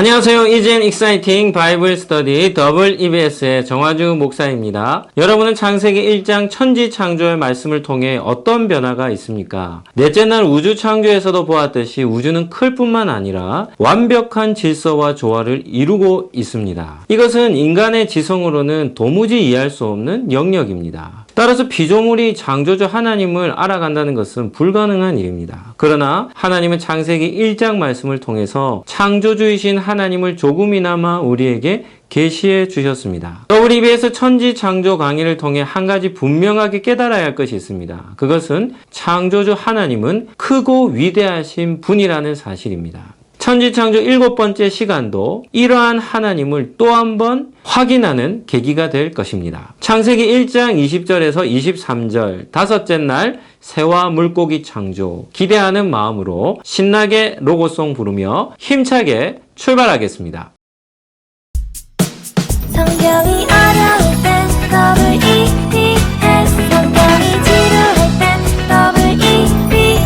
안녕하세요. 이젠 익사이팅 바이블 스터디 더블 EBS의 정화주 목사입니다. 여러분은 창세기 1장 천지 창조의 말씀을 통해 어떤 변화가 있습니까? 넷째 날 우주 창조에서도 보았듯이 우주는 클 뿐만 아니라 완벽한 질서와 조화를 이루고 있습니다. 이것은 인간의 지성으로는 도무지 이해할 수 없는 영역입니다. 따라서 피조물이 창조주 하나님을 알아간다는 것은 불가능한 일입니다. 그러나 하나님은 창세기 1장 말씀을 통해서 창조주이신 하나님을 조금이나마 우리에게 계시해 주셨습니다. WBS 천지 창조 강의를 통해 한 가지 분명하게 깨달아야 할 것이 있습니다. 그것은 창조주 하나님은 크고 위대하신 분이라는 사실입니다. 천지창조 7번째 시간도 이러한 하나님을 또 한 번 확인하는 계기가 될 것입니다. 창세기 1장 20절에서 23절 다섯째 날 새와 물고기 창조 기대하는 마음으로 신나게 로고송 부르며 힘차게 출발하겠습니다. 성경이 어려울 땐 WEBS 성경이 지루할 땐 WEBS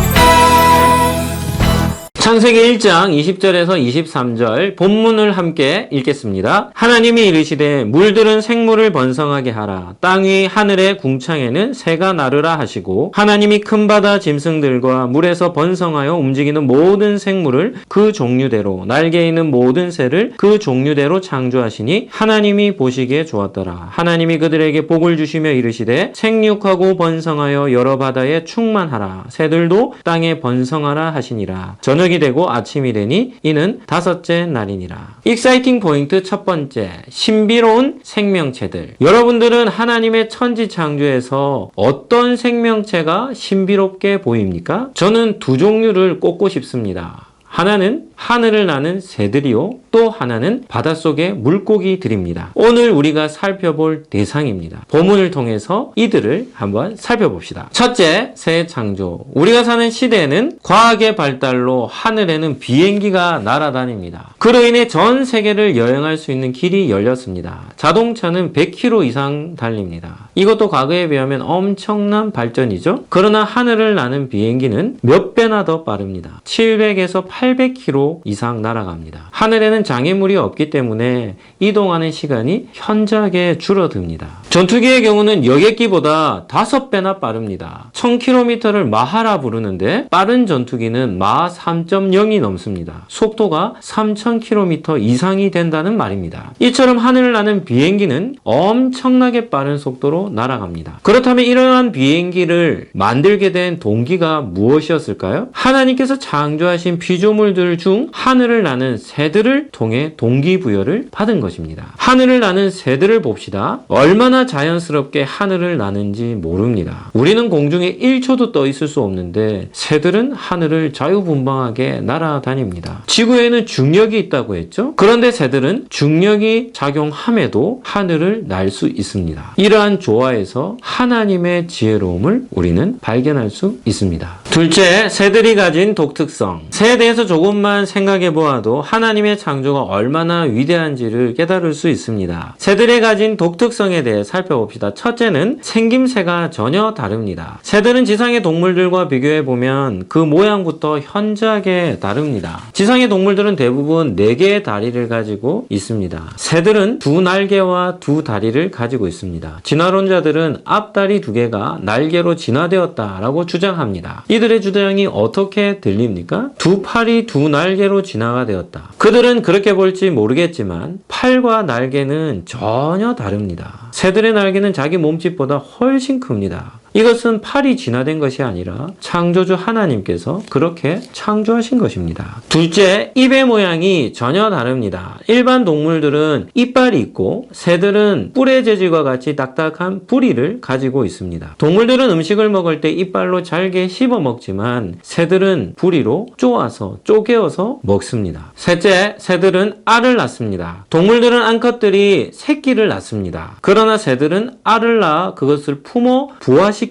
창세기 1장 20절에서 23절 본문을 함께 읽겠습니다. 하나님이 이르시되 물들은 생물을 번성하게 하라. 땅 위 하늘의 궁창에는 새가 나르라 하시고 하나님이 큰 바다 짐승들과 물에서 번성하여 움직이는 모든 생물을 그 종류대로 날개 있는 모든 새를 그 종류대로 창조하시니 하나님이 보시기에 좋았더라. 하나님이 그들에게 복을 주시며 이르시되 생육하고 번성하여 여러 바다에 충만하라. 새들도 땅에 번성하라 하시니라. 저녁이 되고 아침이 되니 이는 다섯째 날이니라. 익사이팅 포인트 첫 번째, 신비로운 생명체들. 여러분들은 하나님의 천지 창조에서 어떤 생명체가 신비롭게 보입니까? 저는 두 종류를 꼽고 싶습니다. 하나는 하늘을 나는 새들이요, 또 하나는 바닷속의 물고기들입니다. 오늘 우리가 살펴볼 대상입니다. 본문을 통해서 이들을 한번 살펴봅시다. 첫째, 새 창조. 우리가 사는 시대에는 과학의 발달로 하늘에는 비행기가 날아다닙니다. 그로 인해 전 세계를 여행할 수 있는 길이 열렸습니다. 자동차는 100km 이상 달립니다. 이것도 과거에 비하면 엄청난 발전이죠. 그러나 하늘을 나는 비행기는 몇 배나 더 빠릅니다. 700에서 800km 이상 날아갑니다. 하늘에는 장애물이 없기 때문에 이동하는 시간이 현저하게 줄어듭니다. 전투기의 경우는 여객기보다 5배나 빠릅니다. 1000km를 마하라 부르는데 빠른 전투기는 마하 3.0이 넘습니다. 속도가 3000km 이상이 된다는 말입니다. 이처럼 하늘을 나는 비행기는 엄청나게 빠른 속도로 날아갑니다. 그렇다면 이러한 비행기를 만들게 된 동기가 무엇이었을까요? 하나님께서 창조하신 피조물들 중 하늘을 나는 새들을 통해 동기부여를 받은 것입니다. 하늘을 나는 새들을 봅시다. 얼마나 자연스럽게 하늘을 나는지 모릅니다. 우리는 공중에 1초도 떠 있을 수 없는데 새들은 하늘을 자유분방하게 날아다닙니다. 지구에는 중력이 있다고 했죠? 그런데 새들은 중력이 작용함에도 하늘을 날 수 있습니다. 이러한 조화에서 하나님의 지혜로움을 우리는 발견할 수 있습니다. 둘째, 새들이 가진 독특성. 새에 대해서 조금만 생각해 보아도 하나님의 창조가 얼마나 위대한지를 깨달을 수 있습니다. 새들이 가진 독특성에 대해 살펴봅시다. 첫째는 생김새가 전혀 다릅니다. 새들은 지상의 동물들과 비교해 보면 그 모양부터 현저하게 다릅니다. 지상의 동물들은 대부분 4개의 다리를 가지고 있습니다. 새들은 두 날개와 두 다리를 가지고 있습니다. 진화론자들은 앞다리 2개가 날개로 진화되었다라고 주장합니다. 이들의 주장이 어떻게 들립니까? 두 팔이 두 날개로 진화가 되었다. 그들은 그렇게 볼지 모르겠지만 팔과 날개는 전혀 다릅니다. 새들의 날개는 자기 몸집보다 훨씬 큽니다. 이것은 팔이 진화된 것이 아니라 창조주 하나님께서 그렇게 창조하신 것입니다. 둘째, 입의 모양이 전혀 다릅니다. 일반 동물들은 이빨이 있고 새들은 뿔의 재질과 같이 딱딱한 부리를 가지고 있습니다. 동물들은 음식을 먹을 때 이빨로 잘게 씹어 먹지만 새들은 부리로 쪼아서 쪼개어서 먹습니다. 셋째, 새들은 알을 낳습니다. 동물들은 암컷들이 새끼를 낳습니다. 그러나 새들은 알을 낳아 그것을 품어 부화시킵니다.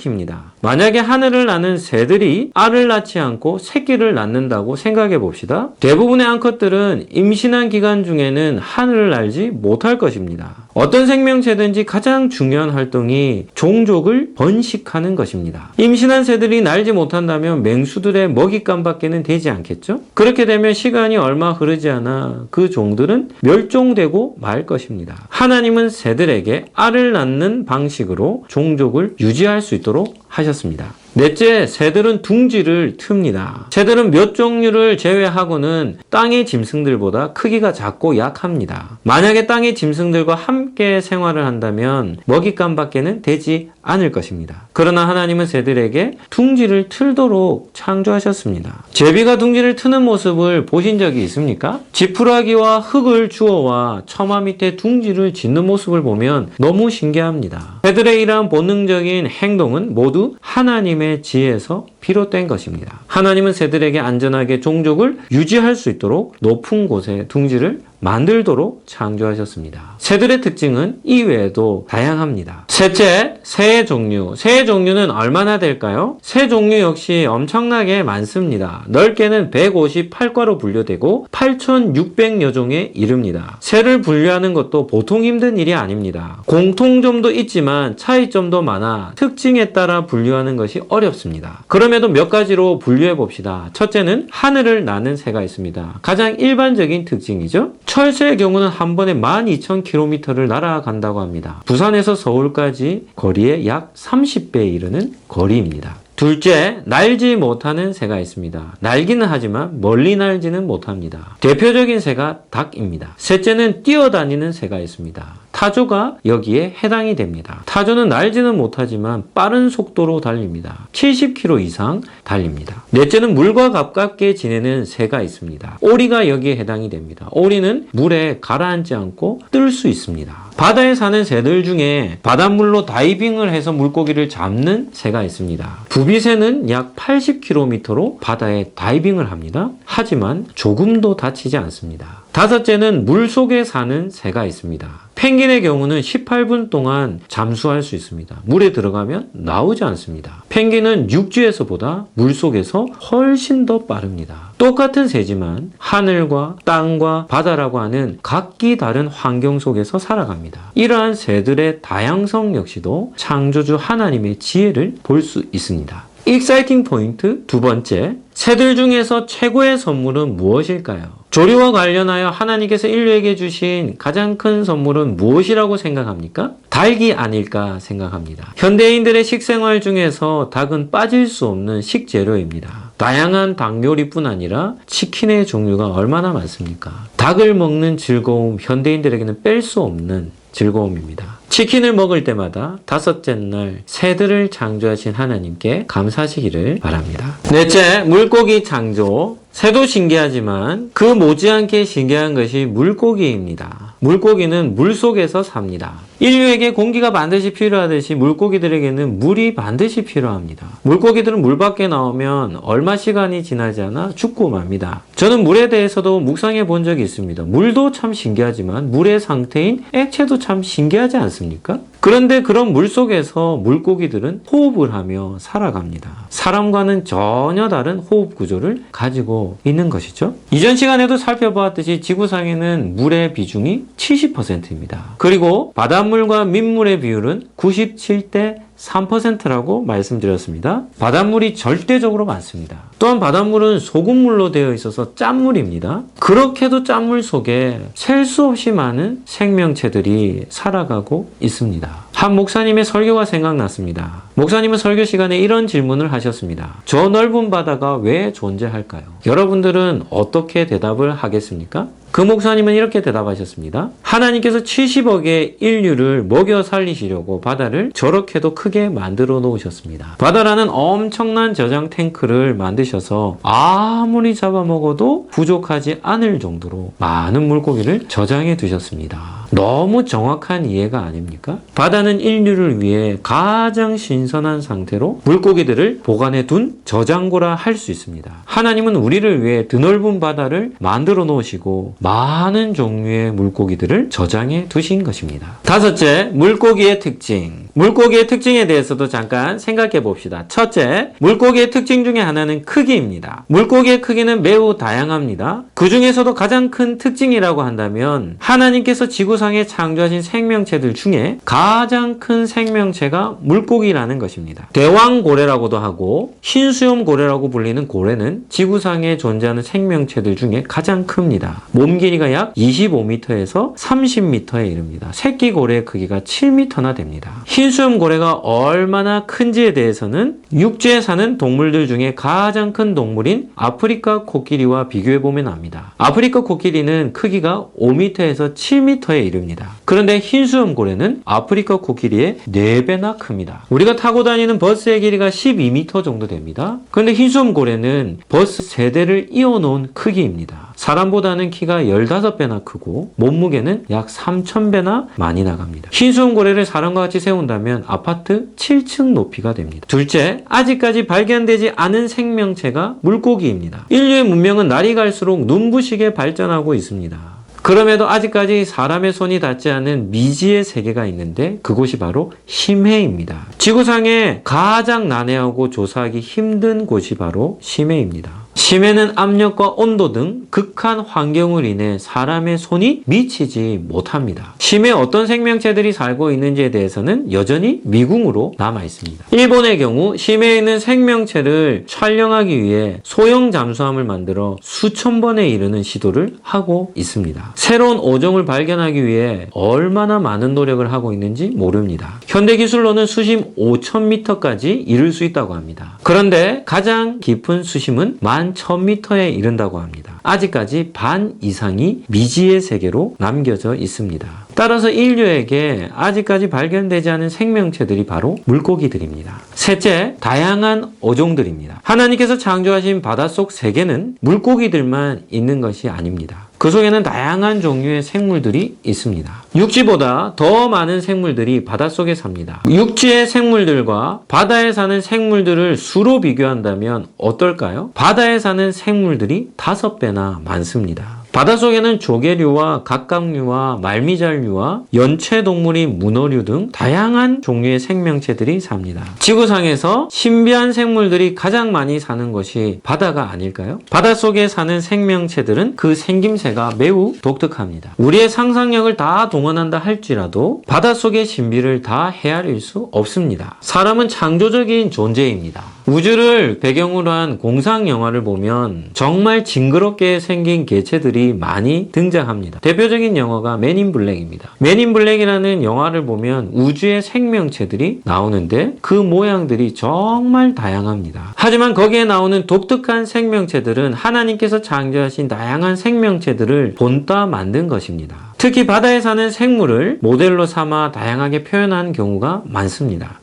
만약에 하늘을 나는 새들이 알을 낳지 않고 새끼를 낳는다고 생각해 봅시다. 대부분의 암컷들은 임신한 기간 중에는 하늘을 날지 못할 것입니다. 어떤 생명체든지 가장 중요한 활동이 종족을 번식하는 것입니다. 임신한 새들이 날지 못한다면 맹수들의 먹잇감밖에는 되지 않겠죠? 그렇게 되면 시간이 얼마 흐르지 않아 그 종들은 멸종되고 말 것입니다. 하나님은 새들에게 알을 낳는 방식으로 종족을 유지할 수 있도록 하셨습니다. 넷째, 새들은 둥지를 틉니다. 새들은 몇 종류를 제외하고는 땅의 짐승들보다 크기가 작고 약합니다. 만약에 땅의 짐승들과 함께 생활을 한다면 먹잇감밖에는 되지 않을 것입니다. 그러나 하나님은 새들에게 둥지를 틀도록 창조하셨습니다. 제비가 둥지를 트는 모습을 보신 적이 있습니까? 지푸라기와 흙을 주워와 처마 밑에 둥지를 짓는 모습을 보면 너무 신기합니다. 새들의 이러한 본능적인 행동은 모두 하나님의 지혜에서 비롯된 것입니다. 하나님은 새들에게 안전하게 종족을 유지할 수 있도록 높은 곳에 둥지를 만들도록 창조하셨습니다. 새들의 특징은 이외에도 다양합니다. 셋째, 새의 종류. 새의 종류는 얼마나 될까요? 새 종류 역시 엄청나게 많습니다. 넓게는 158과로 분류되고 8,600여 종에 이릅니다. 새를 분류하는 것도 보통 힘든 일이 아닙니다. 공통점도 있지만 차이점도 많아 특징에 따라 분류하는 것이 어렵습니다. 그럼에도 몇 가지로 분류해 봅시다. 첫째는 하늘을 나는 새가 있습니다. 가장 일반적인 특징이죠. 철새의 경우는 한 번에 12,000km를 날아간다고 합니다. 부산에서 서울까지 거리의 약 30배에 이르는 거리입니다. 둘째, 날지 못하는 새가 있습니다. 날기는 하지만 멀리 날지는 못합니다. 대표적인 새가 닭입니다. 셋째는 뛰어다니는 새가 있습니다. 타조가 여기에 해당이 됩니다. 타조는 날지는 못하지만 빠른 속도로 달립니다. 70km 이상 달립니다. 넷째는 물과 가깝게 지내는 새가 있습니다. 오리가 여기에 해당이 됩니다. 오리는 물에 가라앉지 않고 뜰 수 있습니다. 바다에 사는 새들 중에 바닷물로 다이빙을 해서 물고기를 잡는 새가 있습니다. 부비새는 약 80km로 바다에 다이빙을 합니다. 하지만 조금도 다치지 않습니다. 다섯째는 물속에 사는 새가 있습니다. 펭귄의 경우는 18분 동안 잠수할 수 있습니다. 물에 들어가면 나오지 않습니다. 펭귄은 육지에서보다 물속에서 훨씬 더 빠릅니다. 똑같은 새지만 하늘과 땅과 바다라고 하는 각기 다른 환경 속에서 살아갑니다. 이러한 새들의 다양성 역시도 창조주 하나님의 지혜를 볼 수 있습니다. 익사이팅 포인트 두 번째, 새들 중에서 최고의 선물은 무엇일까요? 조류와 관련하여 하나님께서 인류에게 주신 가장 큰 선물은 무엇이라고 생각합니까? 닭이 아닐까 생각합니다. 현대인들의 식생활 중에서 닭은 빠질 수 없는 식재료입니다. 다양한 닭 요리뿐 아니라 치킨의 종류가 얼마나 많습니까? 닭을 먹는 즐거움, 현대인들에게는 뺄 수 없는 즐거움입니다. 치킨을 먹을 때마다 다섯째 날 새들을 창조하신 하나님께 감사하시기를 바랍니다. 넷째, 물고기 창조. 새도 신기하지만 그 못지않게 신기한 것이 물고기입니다. 물고기는 물속에서 삽니다. 인류에게 공기가 반드시 필요하듯이 물고기들에게는 물이 반드시 필요합니다. 물고기들은 물 밖에 나오면 얼마 시간이 지나지 않아 죽고 맙니다. 저는 물에 대해서도 묵상해 본 적이 있습니다. 물도 참 신기하지만 물의 상태인 액체도 참 신기하지 않습니까? 그런데 그런 물 속에서 물고기들은 호흡을 하며 살아갑니다. 사람과는 전혀 다른 호흡 구조를 가지고 있는 것이죠. 이전 시간에도 살펴보았듯이 지구상에는 물의 비중이 70%입니다. 그리고 바닷물과 민물의 비율은 97대 3%라고 말씀드렸습니다. 바닷물이 절대적으로 많습니다. 또한 바닷물은 소금물로 되어 있어서 짠물입니다. 그렇게도 짠물 속에 셀 수 없이 많은 생명체들이 살아가고 있습니다. 한 목사님의 설교가 생각났습니다. 목사님은 설교 시간에 이런 질문을 하셨습니다. 저 넓은 바다가 왜 존재할까요? 여러분들은 어떻게 대답을 하겠습니까? 그 목사님은 이렇게 대답하셨습니다. 하나님께서 70억의 인류를 먹여 살리시려고 바다를 저렇게도 크게 만들어 놓으셨습니다. 바다라는 엄청난 저장 탱크를 만드셔서 아무리 잡아먹어도 부족하지 않을 정도로 많은 물고기를 저장해 두셨습니다. 너무 정확한 이해가 아닙니까? 바다는 인류를 위해 가장 신선한 상태로 물고기들을 보관해 둔 저장고라 할 수 있습니다. 하나님은 우리를 위해 드넓은 바다를 만들어 놓으시고 많은 종류의 물고기들을 저장해 두신 것입니다. 다섯째, 물고기의 특징. 물고기의 특징에 대해서도 잠깐 생각해 봅시다. 첫째, 물고기의 특징 중에 하나는 크기입니다. 물고기의 크기는 매우 다양합니다. 그 중에서도 가장 큰 특징이라고 한다면 하나님께서 지구상에 창조하신 생명체들 중에 가장 큰 생명체가 물고기라는 것입니다. 대왕고래라고도 하고 흰수염 고래라고 불리는 고래는 지구상에 존재하는 생명체들 중에 가장 큽니다. 몸 길이가 약 25m에서 30m에 이릅니다. 새끼 고래의 크기가 7m나 됩니다. 흰수염 고래가 얼마나 큰지에 대해서는 육지에 사는 동물들 중에 가장 큰 동물인 아프리카 코끼리와 비교해보면 압니다. 아프리카 코끼리는 크기가 5m에서 7m에 이릅니다. 그런데 흰수염 고래는 아프리카 코끼리의 4배나 큽니다. 우리가 타고 다니는 버스의 길이가 12m 정도 됩니다. 그런데 흰수염 고래는 버스 3대를 이어놓은 크기입니다. 사람보다는 키가 15배나 크고 몸무게는 약 3,000배나 많이 나갑니다. 흰수염 고래를 사람과 같이 세운다면 아파트 7층 높이가 됩니다. 둘째, 아직까지 발견되지 않은 생명체가 물고기입니다. 인류의 문명은 날이 갈수록 눈부시게 발전하고 있습니다. 그럼에도 아직까지 사람의 손이 닿지 않은 미지의 세계가 있는데 그곳이 바로 심해입니다. 지구상에 가장 난해하고 조사하기 힘든 곳이 바로 심해입니다. 심해는 압력과 온도 등 극한 환경을 인해 사람의 손이 미치지 못합니다. 심해에 어떤 생명체들이 살고 있는지에 대해서는 여전히 미궁으로 남아 있습니다. 일본의 경우 심해에 있는 생명체를 촬영하기 위해 소형 잠수함을 만들어 수천 번에 이르는 시도를 하고 있습니다. 새로운 어종을 발견하기 위해 얼마나 많은 노력을 하고 있는지 모릅니다. 현대 기술로는 수심 5,000m까지 이를 수 있다고 합니다. 그런데 가장 깊은 수심은 11,000m에 이른다고 합니다. 아직까지 반 이상이 미지의 세계로 남겨져 있습니다. 따라서 인류에게 아직까지 발견되지 않은 생명체들이 바로 물고기들입니다. 셋째, 다양한 어종들입니다. 하나님께서 창조하신 바닷속 세계는 물고기들만 있는 것이 아닙니다. 그 속에는 다양한 종류의 생물들이 있습니다. 육지보다 더 많은 생물들이 바닷속에 삽니다. 육지의 생물들과 바다에 사는 생물들을 수로 비교한다면 어떨까요? 바다에 사는 생물들이 5배나 많습니다. 바닷속에는 조개류와 갑각류와 말미잘류와 연체동물인 문어류 등 다양한 종류의 생명체들이 삽니다. 지구상에서 신비한 생물들이 가장 많이 사는 것이 바다가 아닐까요? 바닷속에 사는 생명체들은 그 생김새가 매우 독특합니다. 우리의 상상력을 다 동원한다 할지라도 바닷속의 신비를 다 헤아릴 수 없습니다. 사람은 창조적인 존재입니다. 우주를 배경으로 한 공상 영화를 보면 정말 징그럽게 생긴 개체들이 많이 등장합니다. 대표적인 영화가 맨인 블랙입니다. 맨인 블랙이라는 영화를 보면 우주의 생명체들이 나오는데 그 모양들이 정말 다양합니다. 하지만 거기에 나오는 독특한 생명체들은 하나님께서 창조하신 다양한 생명체들을 본따 만든 것입니다. 특히 바다에 사는 생물을 모델로 삼아 다양하게 표현한 경우가 많습니다.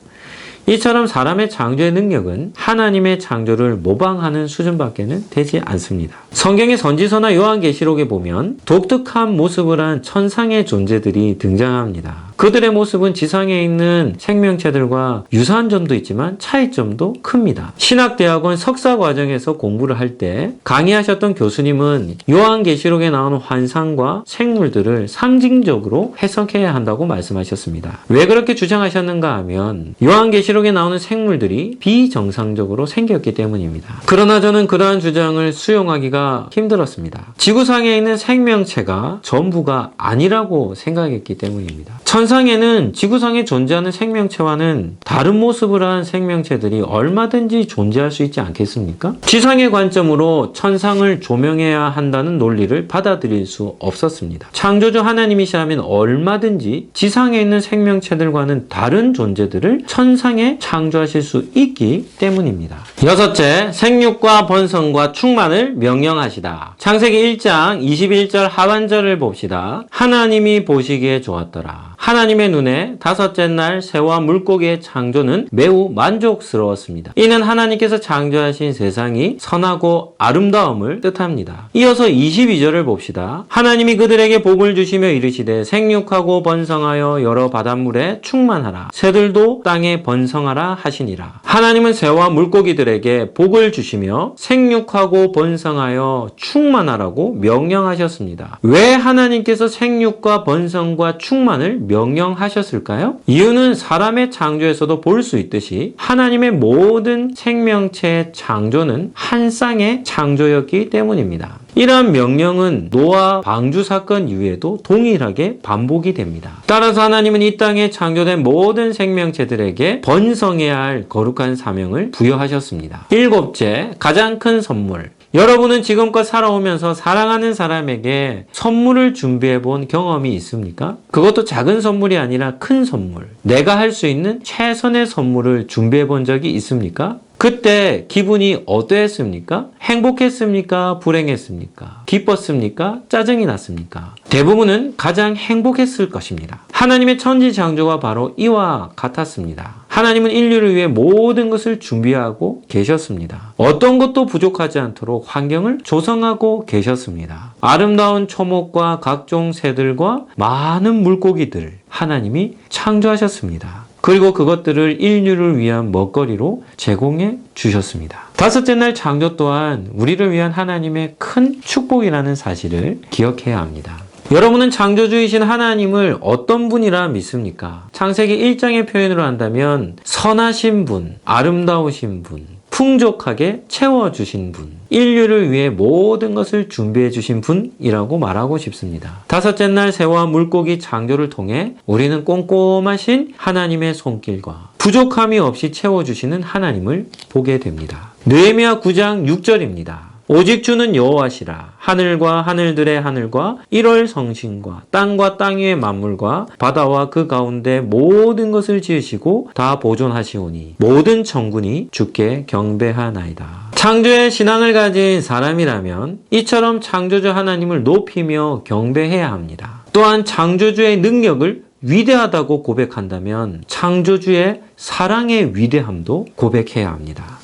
이처럼 사람의 창조의 능력은 하나님의 창조를 모방하는 수준밖에는 되지 않습니다. 성경의 선지서나 요한계시록에 보면 독특한 모습을 한 천상의 존재들이 등장합니다. 그들의 모습은 지상에 있는 생명체들과 유사한 점도 있지만 차이점도 큽니다. 신학대학원 석사과정에서 공부를 할 때 강의하셨던 교수님은 요한계시록에 나오는 환상과 생물들을 상징적으로 해석해야 한다고 말씀하셨습니다. 왜 그렇게 주장하셨는가 하면 요한계시록에 나오는 생물들이 비정상적으로 생겼기 때문입니다. 그러나 저는 그러한 주장을 수용하기가 힘들었습니다. 지구상에 있는 생명체가 전부가 아니라고 생각했기 때문입니다. 천상에는 지구상에 존재하는 생명체와는 다른 모습을 한 생명체들이 얼마든지 존재할 수 있지 않겠습니까? 지상의 관점으로 천상을 조명해야 한다는 논리를 받아들일 수 없었습니다. 창조주 하나님이시라면 얼마든지 지상에 있는 생명체들과는 다른 존재들을 천상에 창조하실 수 있기 때문입니다. 여섯째, 생육과 번성과 충만을 명령하시다. 창세기 1장 21절 하반절을 봅시다. 하나님이 보시기에 좋았더라. 하나님의 눈에 다섯째 날 새와 물고기의 창조는 매우 만족스러웠습니다. 이는 하나님께서 창조하신 세상이 선하고 아름다움을 뜻합니다. 이어서 22절을 봅시다. 하나님이 그들에게 복을 주시며 이르시되 생육하고 번성하여 여러 바닷물에 충만하라. 새들도 땅에 번성하라 하시니라. 하나님은 새와 물고기들에게 복을 주시며 생육하고 번성하여 충만하라고 명령하셨습니다. 왜 하나님께서 생육과 번성과 충만을 명령하셨을까요? 이유는 사람의 창조에서도 볼 수 있듯이 하나님의 모든 생명체의 창조는 한 쌍의 창조였기 때문입니다. 이러한 명령은 노아 방주 사건 이후에도 동일하게 반복이 됩니다. 따라서 하나님은 이 땅에 창조된 모든 생명체들에게 번성해야 할 거룩한 사명을 부여하셨습니다. 일곱째, 가장 큰 선물. 여러분은 지금껏 살아오면서 사랑하는 사람에게 선물을 준비해 본 경험이 있습니까? 그것도 작은 선물이 아니라 큰 선물. 내가 할 수 있는 최선의 선물을 준비해 본 적이 있습니까? 그때 기분이 어떠했습니까? 행복했습니까? 불행했습니까? 기뻤습니까? 짜증이 났습니까? 대부분은 가장 행복했을 것입니다. 하나님의 천지창조가 바로 이와 같았습니다. 하나님은 인류를 위해 모든 것을 준비하고 계셨습니다. 어떤 것도 부족하지 않도록 환경을 조성하고 계셨습니다. 아름다운 초목과 각종 새들과 많은 물고기들 하나님이 창조하셨습니다. 그리고 그것들을 인류를 위한 먹거리로 제공해 주셨습니다. 다섯째 날 창조 또한 우리를 위한 하나님의 큰 축복이라는 사실을 기억해야 합니다. 여러분은 창조주이신 하나님을 어떤 분이라 믿습니까? 창세기 1장의 표현으로 한다면 선하신 분, 아름다우신 분, 풍족하게 채워주신 분, 인류를 위해 모든 것을 준비해 주신 분이라고 말하고 싶습니다. 다섯째 날 새와 물고기 창조를 통해 우리는 꼼꼼하신 하나님의 손길과 부족함이 없이 채워주시는 하나님을 보게 됩니다. 느헤미야 9장 6절입니다. 오직 주는 여호와시라. 하늘과 하늘들의 하늘과 1월 성신과 땅과 땅 위의 만물과 바다와 그 가운데 모든 것을 지으시고 다 보존하시오니 모든 천군이 주께 경배하나이다. 창조의 신앙을 가진 사람이라면 이처럼 창조주 하나님을 높이며 경배해야 합니다. 또한 창조주의 능력을 위대하다고 고백한다면 창조주의 사랑의 위대함도 고백해야 합니다.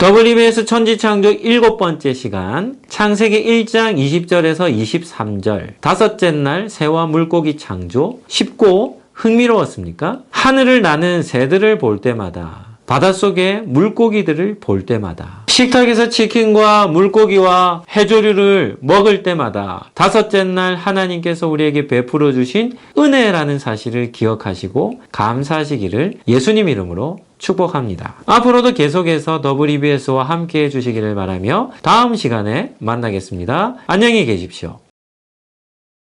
WBS 천지창조 7번째 시간, 창세기 1장 20절에서 23절, 다섯째 날 새와 물고기 창조, 쉽고 흥미로웠습니까? 하늘을 나는 새들을 볼 때마다, 바닷속의 물고기들을 볼 때마다, 식탁에서 치킨과 물고기와 해조류를 먹을 때마다 다섯째 날 하나님께서 우리에게 베풀어 주신 은혜라는 사실을 기억하시고 감사하시기를 예수님 이름으로 축복합니다. 앞으로도 계속해서 WBS와 함께 해주시기를 바라며 다음 시간에 만나겠습니다. 안녕히 계십시오.